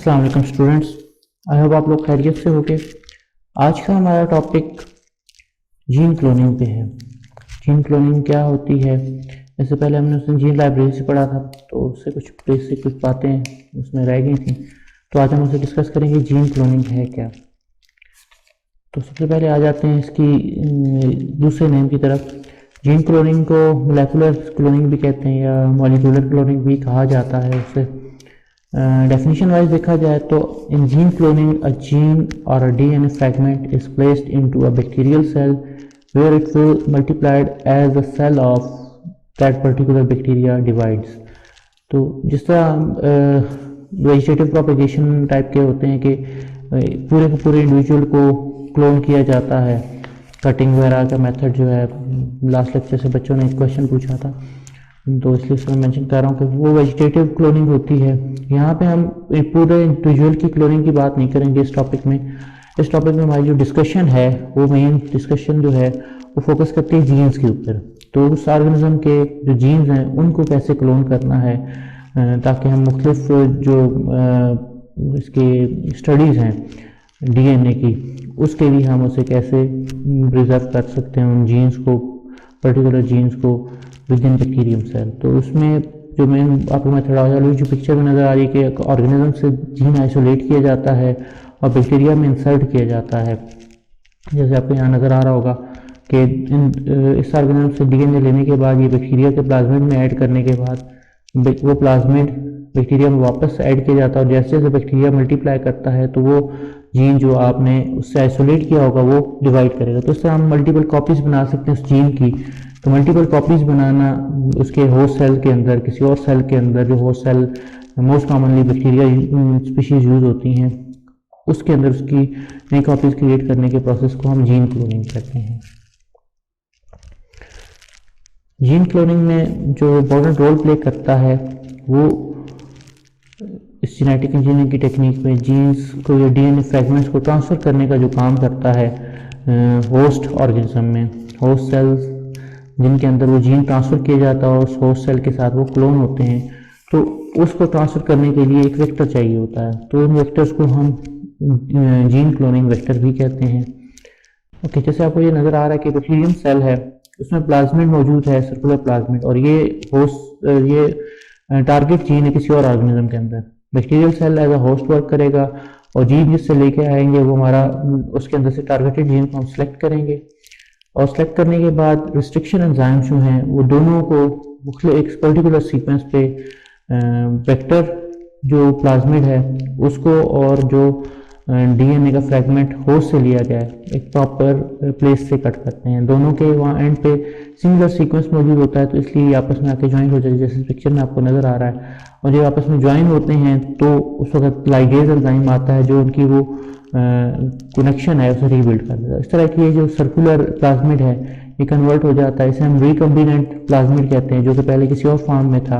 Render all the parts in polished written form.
अस्सलाम वालेकुम students, I hope आप लोग खैरियत से होंगे। आज का हमारा टॉपिक जीन क्लोनिंग पे है। जीन क्लोनिंग क्या होती है, इससे पहले हमने उसने जीन लाइब्रेरी से पढ़ा था, तो उससे कुछ बेसिक कुछ बातें उसमें रह गई थी। तो आज हम उसे डिस्कस करेंगे जीन क्लोनिंग है क्या। तो सबसे पहले आ जाते हैं इसकी दूसरे नेम की तरफ। जीन क्लोनिंग को मोलेकुलर क्लोनिंग भी कहते हैं या मॉलिक्यूलर क्लोनिंग भी कहा जाता है। उससे डेफिनेशन वाइज देखा जाए तो in gene cloning a gene और a DNA fragment is placed into a bacterial cell where it will multiplied as the cell of that particular bacteria divides. तो जिस तरह वेजिटेटिव प्रोपेगेशन टाइप के होते हैं कि पूरे के पूरे इंडिविजुअल को क्लोन किया जाता है, कटिंग वगैरह का मेथड जो है, लास्ट लेक्चर से बच्चों ने एक क्वेश्चन पूछा था, तो इसलिए इसमें मेंशन कर रहा हूँ कि वो वेजिटेटिव क्लोनिंग होती है। यहाँ पे हम पूरे इंडिविजुअल की क्लोनिंग की बात नहीं करेंगे इस टॉपिक में। इस टॉपिक में हमारी जो डिस्कशन है, वो मेन डिस्कशन जो है वो फोकस करती है जीन्स के ऊपर। तो उस ऑर्गेनिज्म के जो जीन्स हैं उनको कैसे क्लोन करना है, ताकि हम मुख्तलिफ जो इसके स्टडीज़ हैं डीएनए की, उसके लिए हम उसे कैसे प्रिजर्व कर सकते हैं उन जीन्स को, पर्टिकुलर जीन्स को विद इन बैक्टीरियम सेल। तो उसमें जो मेन आपको मेथडोलॉजी जो पिक्चर में नज़र आ रही है कि ऑर्गेनिज्म से जीन आइसोलेट किया जाता है और बैक्टीरिया में इंसर्ट किया जाता है। जैसे आपको यहाँ नज़र आ रहा होगा कि इस ऑर्गेनिज्म से डीएनए लेने के बाद ये बैक्टीरिया के प्लाज्मिड में ऐड करने के बाद वो प्लाज्मिड बैक्टीरिया में वापस ऐड किया जाता है, और जैसे जैसे बैक्टीरिया मल्टीप्लाई करता है तो वो जीन जो आपने उससे आइसोलेट किया होगा वो डिवाइड करेगा। तो इससे हम मल्टीपल कॉपीज़ बना सकते हैं उस जीन की। तो मल्टीपल कॉपीज़ बनाना उसके होस्ट सेल के अंदर, किसी और सेल के अंदर, जो host cell most commonly bacteria species use होती हैं, उसके अंदर उसकी नई कॉपीज़ क्रिएट करने के प्रोसेस को हम जीन क्लोनिंग कहते हैं। जीन क्लोनिंग में जो इम्पोर्टेंट रोल प्ले करता है वो इस जेनेटिक इंजीनियरिंग की टेक्निक में जीन्स को या डीएनए फ्रैगमेंट्स को ट्रांसफ़र करने का जो काम करता है होस्ट ऑर्गेनिज्म में, होस्ट सेल्स जिनके अंदर वो जीन ट्रांसफ़र किया जाता है और उस होस्ट सेल के साथ वो क्लोन होते हैं, तो उसको ट्रांसफ़र करने के लिए एक वेक्टर चाहिए होता है। तो उन वेक्टर्स को हम जीन क्लोनिंग वेक्टर भी कहते हैं। ओके, जैसे आपको ये नज़र आ रहा है कि बैक्टीरियम सेल है, उसमें प्लाज्मिड मौजूद है, सर्कुलर प्लाज्मिड, और ये होस्ट ये टारगेट जीन है किसी और ऑर्गेनिज्म के अंदर। Bacterial cell as a host work करेगा और जीन जिससे लेके आएंगे वो हमारा उसके अंदर से टारगेटेड जीन को हम सेलेक्ट करेंगे, और सेलेक्ट करने के बाद रिस्ट्रिक्शन एंजाइम जो हैं वो दोनों को एक पर्टिकुलर सीक्वेंस पे वेक्टर जो प्लाज्मिड है उसको और जो डीएनए का फ्रैगमेंट होस्ट से लिया गया है एक प्रॉपर प्लेस से कट करते हैं। दोनों के वहाँ एंड पे सिमिलर सीक्वेंस मौजूद होता है, तो इसलिए आपस में आके ज्वाइन हो जाते हैं, जैसे पिक्चर में आपको नज़र आ रहा है। और जब आपस में ज्वाइन होते हैं तो उस वक्त लाइगेज एंजाइम आता है जो उनकी वो कनेक्शन है उसे रीबिल्ड कर देता है। इस तरह की ये जो सर्कुलर प्लाज्मिड है ये कन्वर्ट हो जाता है, इसे हम रिकम्बिनेंट प्लाज्मिड कहते हैं, जो कि पहले किसी और फॉर्म में था।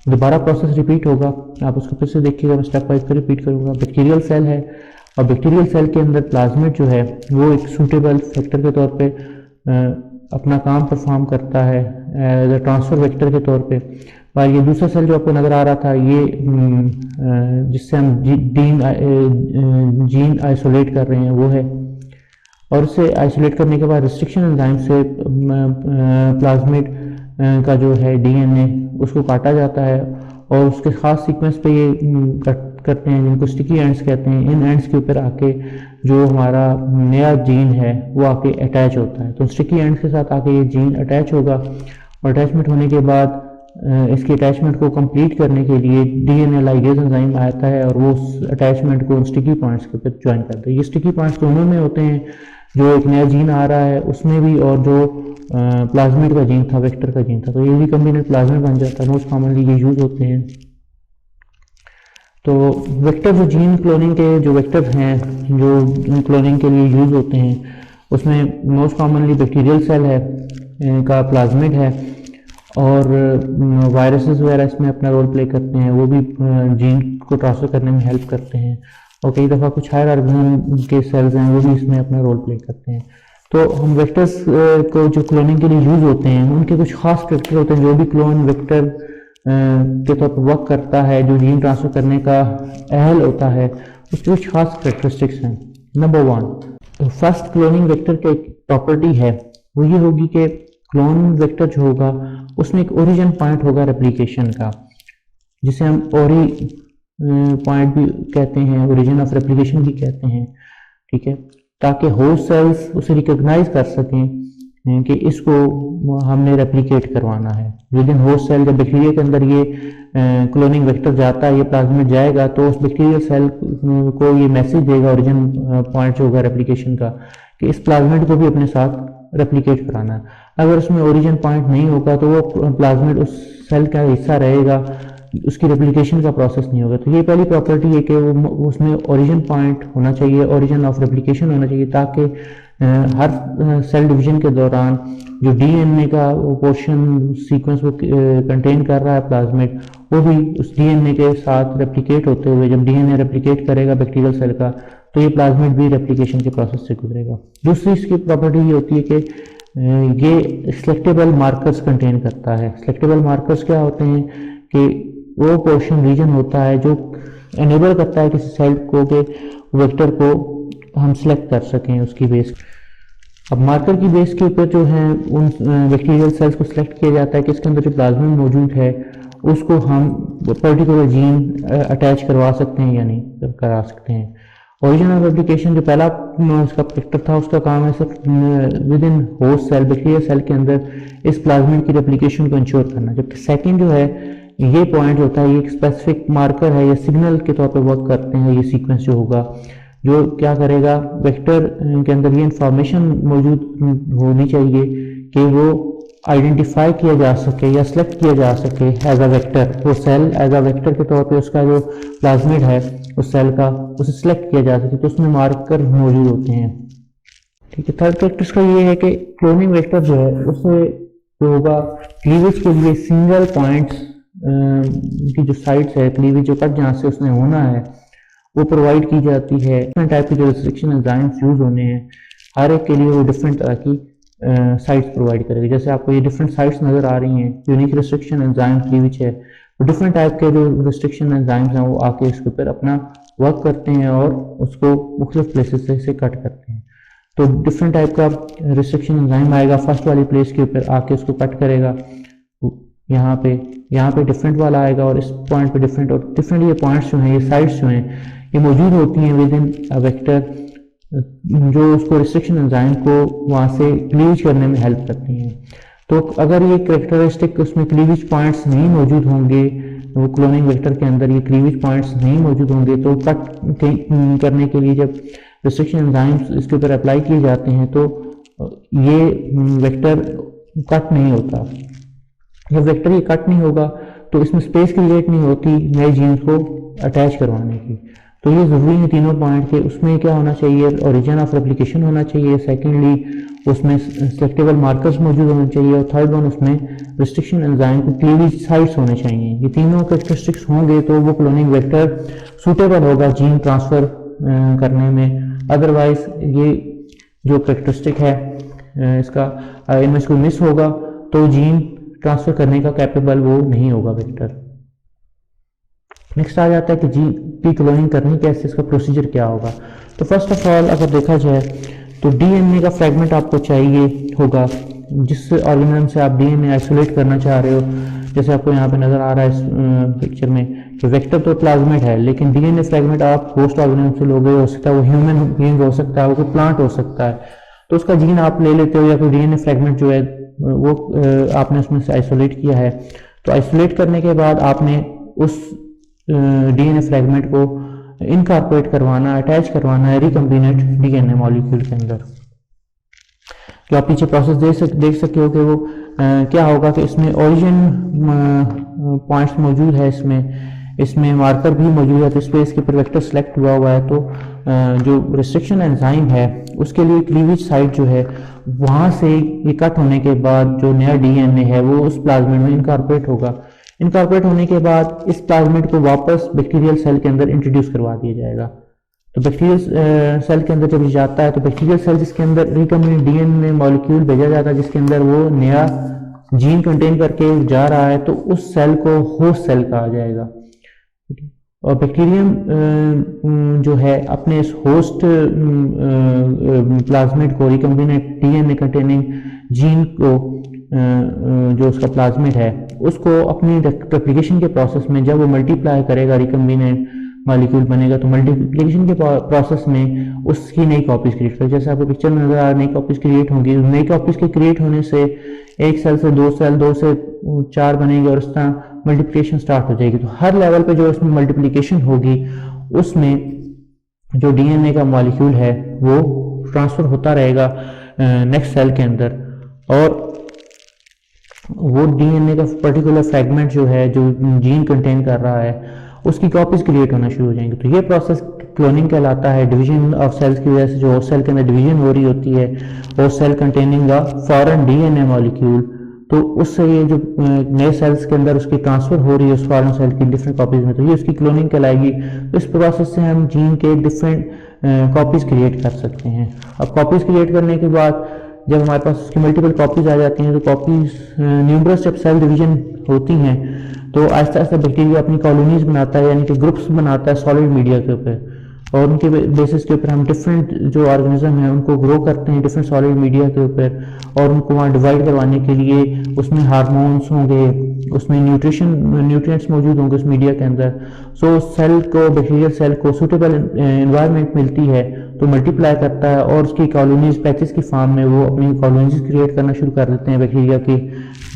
दोबारा प्रोसेस रिपीट होगा, आप उसको फिर से देखिएगा, मैं स्टेप वाइज रिपीट करूँगा। बैक्टीरियल सेल है और बैक्टीरियल सेल के अंदर प्लाज्मिड जो है वो एक सूटेबल फैक्टर के तौर पे अपना काम परफॉर्म करता है एज अ ट्रांसफर वेक्टर के तौर पे। और ये दूसरा सेल जो आपको नज़र आ रहा था ये जिससे हम जीन आइसोलेट कर रहे हैं वो है, और उसे आइसोलेट करने के बाद रिस्ट्रिक्शन एंजाइम से प्लाज्मिड का जो है डीएनए उसको काटा जाता है और उसके ख़ास सीक्वेंस पे ये कट करते हैं जिनको स्टिकी एंड्स कहते हैं। इन एंड्स के ऊपर आके जो हमारा नया जीन है वो आके अटैच होता है। तो स्टिकी एंड्स के साथ आके ये जीन अटैच होगा, और अटैचमेंट होने के बाद इसकी अटैचमेंट को कंप्लीट करने के लिए डीएनए लाइगेज एंजाइम आता है और वो उस अटैचमेंट को स्टिकी पॉइंट्स के ऊपर ज्वाइन करते हैं। ये स्टिकी पॉइंट्स दोनों में होते हैं, जो एक नया जीन आ रहा है उसमें भी और जो प्लाज्मिड का जीन था, वेक्टर का जीन था, तो ये रिकम्बिनेंट प्लाज्मिड बन जाता है। मोस्ट कॉमनली ये यूज होते हैं। तो वेक्टर जो जीन क्लोनिंग के जो वेक्टर हैं जो क्लोनिंग के लिए यूज होते हैं उसमें मोस्ट कॉमनली बैक्टीरियल सेल है का प्लाज्मिड है, और वायरसेस वगैरह इसमें अपना रोल प्ले करते हैं, वो भी जीन को ट्रांसफर करने में हेल्प करते हैं, और कई दफ़ा कुछ हायर ऑर्गेनिज्म के सेल्स हैं वो भी इसमें अपना रोल प्ले करते हैं। तो हम वेक्टर्स को जो क्लोनिंग के लिए यूज़ होते हैं उनके कुछ खास कैरेक्टर होते हैं। जो भी क्लोन वेक्टर के तौर पर वर्क करता है, जो जीन ट्रांसफर करने का अहल होता है, उसकी कुछ खास करेक्टरिस्टिक्स हैं। नंबर 1, फर्स्ट क्लोनिंग वेक्टर की एक प्रॉपर्टी है, वो ये होगी कि क्लोन वेक्टर जो होगा उसमें एक ओरिजिन पॉइंट होगा रेप्लिकेशन का, जिसे हम ओरी पॉइंट भी कहते हैं, ओरिजिन ऑफ रेप्लिकेशन भी कहते हैं, ठीक है, ताकि होस्ट सेल्स उसे रिकॉग्नाइज कर सकें कि इसको हमने रेप्लिकेट करवाना है। विद इन होस्ट सेल, जब बैक्टीरिया के अंदर ये क्लोनिंग वेक्टर जाता है, ये प्लाज्मिड जाएगा, तो उस बैक्टीरियल सेल को ये मैसेज देगा ओरिजिन पॉइंट जो होगा रेप्लिकेशन का, कि इस प्लाज्मिड को भी अपने साथ रेप्लिकेट कराना है। अगर उसमें ओरिजिन पॉइंट नहीं होगा तो वो प्लाज्मिड उस सेल का हिस्सा रहेगा, उसकी रेप्लिकेशन का प्रोसेस नहीं होगा। तो ये पहली प्रॉपर्टी है कि वो उसमें ओरिजिन पॉइंट होना चाहिए, ओरिजिन ऑफ रेप्लिकेशन होना चाहिए, ताकि हर सेल डिवीजन के दौरान जो डीएनए का पोर्शन सीक्वेंस वो कंटेन कर रहा है प्लाज्मिड, वो भी उस डीएनए के साथ रेप्लिकेट होते हुए, जब डीएनए रेप्लिकेट करेगा बैक्टीरियल सेल का, तो ये प्लाज्मिड भी रेप्लिकेशन के प्रोसेस से गुजरेगा। दूसरी इसकी प्रॉपर्टी ये होती है कि ये सिलेक्टेबल मार्कर्स कंटेन करता है। सिलेक्टेबल मार्कर्स क्या होते हैं कि वो पोर्शन रीजन होता है जो एनेबल करता है किसी सेल को के वेक्टर को हम सिलेक्ट कर सकें उसकी बेस। अब मार्कर की बेस के ऊपर जो है उन बैक्टीरियल सेल्स को सिलेक्ट किया जाता है कि इसके अंदर जो प्लाज्मिड मौजूद है उसको हम पर्टिकुलर जीन अटैच करवा सकते हैं या नहीं करा सकते हैं। ओरिजिन ऑफ रेप्लिकेशन जो पहला उसका वेक्टर था, उसका काम है सिर्फ within host cell, bacterial cell के अंदर इस प्लाज्मिड की रेप्लिकेशन को इंश्योर करना। जबकि सेकंड जो है ये पॉइंट होता है, ये एक स्पेसिफिक मार्कर है या सिग्नल के तौर पर वर्क करते हैं। ये सीक्वेंस जो होगा जो क्या करेगा, वेक्टर के अंदर ये इंफॉर्मेशन मौजूद होनी चाहिए कि वो आइडेंटिफाई किया जा सके या सिलेक्ट किया जा सके एज अ वेक्टर। वो सेल एज अ वेक्टर के तौर पे उसका जो प्लाज्मिड है उस सेल का, उसे सिलेक्ट किया जा सके, तो उसमें मार्कर मौजूद होते हैं। ठीक है, थर्ड कैरेक्टर्स का ये है कि क्लोनिंग वेक्टर जो है उसे जो होगा क्लीवेज के लिए सिंगल पॉइंट्स की जो साइड्स है, क्लीवेज जो कट जहाँ से उसने होना है वो प्रोवाइड की जाती है। डिफरेंट टाइप के जो रिस्ट्रिक्शन एंजाइम्स यूज होने हैं, हर एक के लिए वो डिफरेंट तरह की साइट्स प्रोवाइड करेगी। जैसे आपको ये डिफरेंट साइट्स नजर आ रही हैं, यूनिक रिस्ट्रिक्शन एंजाइम क्लीवेज है, तो डिफरेंट टाइप के जो रिस्ट्रिक्शन एंजाइम्स हैं वो आके इसके ऊपर अपना वर्क करते हैं और उसको मुख्तलिफ प्लेसेस से इसे कट करते हैं। तो डिफरेंट टाइप का रिस्ट्रिक्शन एंजाइम आएगा, फर्स्ट वाली प्लेस के ऊपर आके उसको कट करेगा, यहाँ पे डिफरेंट वाला आएगा और इस पॉइंट पे डिफरेंट, और डिफरेंट ये पॉइंट्स जो हैं, ये साइड्स जो हैं, ये मौजूद होती हैं विद इन अ वेक्टर, जो उसको रिस्ट्रिक्शन एंजाइम को वहाँ से क्लीवेज करने में हेल्प करती हैं। तो अगर ये कैरेक्टरिस्टिक उसमें क्लीवेज पॉइंट्स नहीं मौजूद होंगे, वो क्लोनिंग वेक्टर के अंदर ये क्लीवेज पॉइंट्स नहीं मौजूद होंगे, तो कट करने के लिए जब रिस्ट्रिक्शन एंजाइम्स इसके ऊपर अप्लाई किए जाते हैं तो ये वेक्टर कट नहीं होता। जब वेक्टर ये कट नहीं होगा तो इसमें स्पेस क्रिएट नहीं होती नए जीन्स को अटैच करवाने की। तो ये जरूरी है तीनों पॉइंट के, उसमें क्या होना चाहिए, ओरिजिन ऑफ रेप्लिकेशन होना चाहिए, सेकेंडली उसमें सिलेक्टेबल मार्कर्स मौजूद होने चाहिए, और थर्ड वन उसमें रिस्ट्रिक्शन एंजाइम को क्लीवेज साइट्स होने चाहिए। ये तीनों कैरेक्टरिस्टिक्स होंगे तो वो क्लोनिंग वेक्टर सूटेबल होगा जीन ट्रांसफर करने में। अदरवाइज ये जो कैरेक्टरिस्टिक है इसका इनमें से मिस होगा तो जीन ट्रांसफर करने का कैपेबल वो नहीं होगा वेक्टर। नेक्स्ट आ जाता है कि जीन की क्लोनिंग करनी कैसे, इसका प्रोसीजर क्या होगा। तो फर्स्ट ऑफ ऑल अगर देखा जाए तो डीएनए का फ्रेगमेंट आपको चाहिए होगा, जिस ऑर्गेनिज्म से आप डीएनए आइसोलेट करना चाह रहे हो। जैसे आपको यहाँ पे नजर आ रहा है इस पिक्चर में कि वेक्टर तो प्लाज्मिड है, लेकिन डीएनए फ्रेगमेंट आप होस्ट ऑर्गेनिज्म से लोगे, हो सकता है वो ह्यूमन बीइंग हो सकता है, वो कोई प्लांट हो सकता है, तो उसका जीन आप ले लेते हो, या कोई डीएनए फ्रेगमेंट जो है वो आपने उसमें से आइसोलेट किया है। तो आइसोलेट करने के बाद आपने उस डीएनए फ्रेगमेंट को इनकॉर्पोरेट करवाना, अटैच करवाना है रिकम्बिनेंट डीएनए मॉलिक्यूल के अंदर। तो आप पीछे प्रोसेस देख सकते हो कि वो क्या होगा कि इसमें ओरिजिन पॉइंट्स मौजूद है, इसमें मार्कर भी मौजूद है, तो इस पर इसके ऊपर वेक्टर सेलेक्ट हुआ है। तो जो रिस्ट्रिक्शन एंजाइम है उसके लिए क्लीवेज साइट जो है वहाँ से ये कट होने के बाद जो नया डीएनए है वो उस प्लाज्मिड में इनकॉर्पोरेट होगा। इनकॉर्पोरेट होने के बाद इस प्लाज्मिड को वापस बैक्टीरियल सेल के अंदर इंट्रोड्यूस करवा दिया जाएगा। तो बैक्टीरियल सेल के अंदर जब ये जाता है तो बैक्टीरियल सेल जिसके अंदर रिकम्बिनेंट डीएनए मॉलिक्यूल भेजा जाता है, जिसके अंदर वो नया जीन कंटेन करके जा रहा है तो उस सेल को होस्ट सेल कहा जाएगा। और बैक्टीरियम जो है अपने इस होस्ट प्लाज्मिड को, रिकम्बिनेंट डीएनए कंटेनिंग जीन को, जो उसका प्लाज्मिड है उसको अपनी रेप्लिकेशन के प्रोसेस में जब वो मल्टीप्लाई करेगा, रिकम्बिनेंट मॉलिक्यूल बनेगा, तो मल्टीप्लिकेशन के प्रोसेस में उसकी नई कॉपीज क्रिएट करेगा। जैसे आपको पिक्चर में नजर आ रहा है, नई कॉपीज क्रिएट होंगी। नई कॉपीज के क्रिएट होने से एक सेल से दो सेल, दो से चार बनेंगे और इस तरह मल्टीप्लिकेशन स्टार्ट हो जाएगी। तो हर लेवल पे जो इसमें मल्टीप्लिकेशन होगी उसमें जो डीएनए का मॉलिक्यूल है वो ट्रांसफर होता रहेगा नेक्स्ट सेल के अंदर, और वो डीएनए का पर्टिकुलर फ्रेगमेंट जो है, जो जीन कंटेन कर रहा है, उसकी कॉपीज क्रिएट होना शुरू हो जाएंगे। तो ये प्रोसेस क्लोनिंग कहलाता है। डिवीजन ऑफ सेल्स की वजह से जो होस्ट सेल के अंदर डिवीजन हो रही होती है, host cell containing a foreign DNA molecule, तो उससे ये जो नए सेल्स के अंदर उसकी ट्रांसफर हो रही है उस फॉरेन सेल की डिफरेंट कॉपीज में, तो ये उसकी क्लोनिंग कहलाएगी। तो इस प्रोसेस से हम जीन के डिफरेंट कॉपीज क्रिएट कर सकते हैं। अब कॉपीज क्रिएट करने के बाद जब हमारे पास उसकी मल्टीपल कॉपीज आ जाती हैं, तो कॉपीज न्यूमरस जब सेल डिवीजन होती हैं तो आहिस्ता आहिस्ता बैक्टीरिया अपनी कॉलोनीज बनाता है, यानी कि ग्रुप्स बनाता है सॉलिड मीडिया के ऊपर, और उनके बेसिस के ऊपर हम डिफरेंट जो ऑर्गेनिज्म है उनको ग्रो करते हैं डिफरेंट सॉलिड मीडिया के ऊपर, और उनको वहाँ डिवाइड करवाने के लिए उसमें हार्मोन्स होंगे, उसमें न्यूट्रिएंट्स मौजूद होंगे उस मीडिया के अंदर। सो सेल को, बैक्टीरियल सेल को सूटेबल एनवायरनमेंट मिलती है तो मल्टीप्लाई करता है, और उसकी कॉलोनीज पैचेस की फॉर्म में वो अपनी कॉलोनीज क्रिएट करना शुरू कर देते हैं बैक्टीरिया की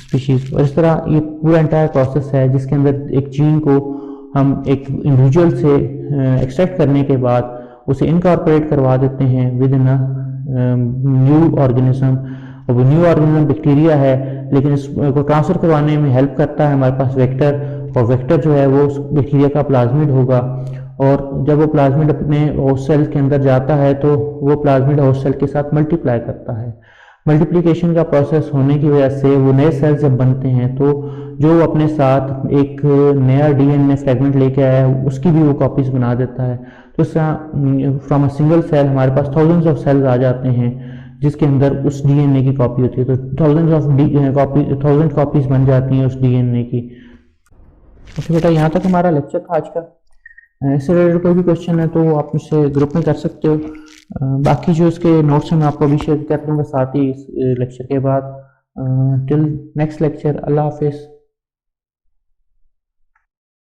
स्पीशीज। और इस तरह ये पूरा एंटायर प्रोसेस है जिसके अंदर एक जीन को हम एक इंडिविजुअल से एक्सट्रैक्ट करने के बाद उसे इनकॉर्पोरेट करवा देते हैं विद इन न्यू ऑर्गेनिज्म। और वो न्यू ऑर्गेनिज्म बैक्टीरिया है, लेकिन इसको ट्रांसफर करवाने में हेल्प करता है हमारे पास वेक्टर, और वेक्टर जो है वो बैक्टीरिया का प्लाज्मिड होगा। और जब वो प्लाज्मिड अपने होस्ट सेल के अंदर जाता है तो वो प्लाज्मिड होस्ट सेल के साथ मल्टीप्लाई करता है। मल्टीप्लिकेशन का प्रोसेस होने की वजह से वो नए सेल्स जब बनते हैं तो जो अपने साथ एक नया डीएनए फ्रेगमेंट लेके आया है उसकी भी वो कॉपीज बना देता है। तो इस तरह फ्रॉम अ सिंगल सेल हमारे पास थाउजेंड्स ऑफ सेल्स आ जाते हैं जिसके अंदर उस डीएनए की कॉपी होती है। तो थाउजेंड कॉपीज बन जाती हैं उस डीएनए की। ओके बेटा, यहाँ तक हमारा लेक्चर था आज का। इससे रिलेटेड कोई भी क्वेश्चन है तो आप मुझसे ग्रुप में कर सकते हो। बाकी जो इसके नोट्स हैं मैं आपको अभी शेयर कर दूँगा साथ ही इस लेक्चर के बाद। टिल नेक्स्ट लेक्चर, अल्लाह हाफिज़।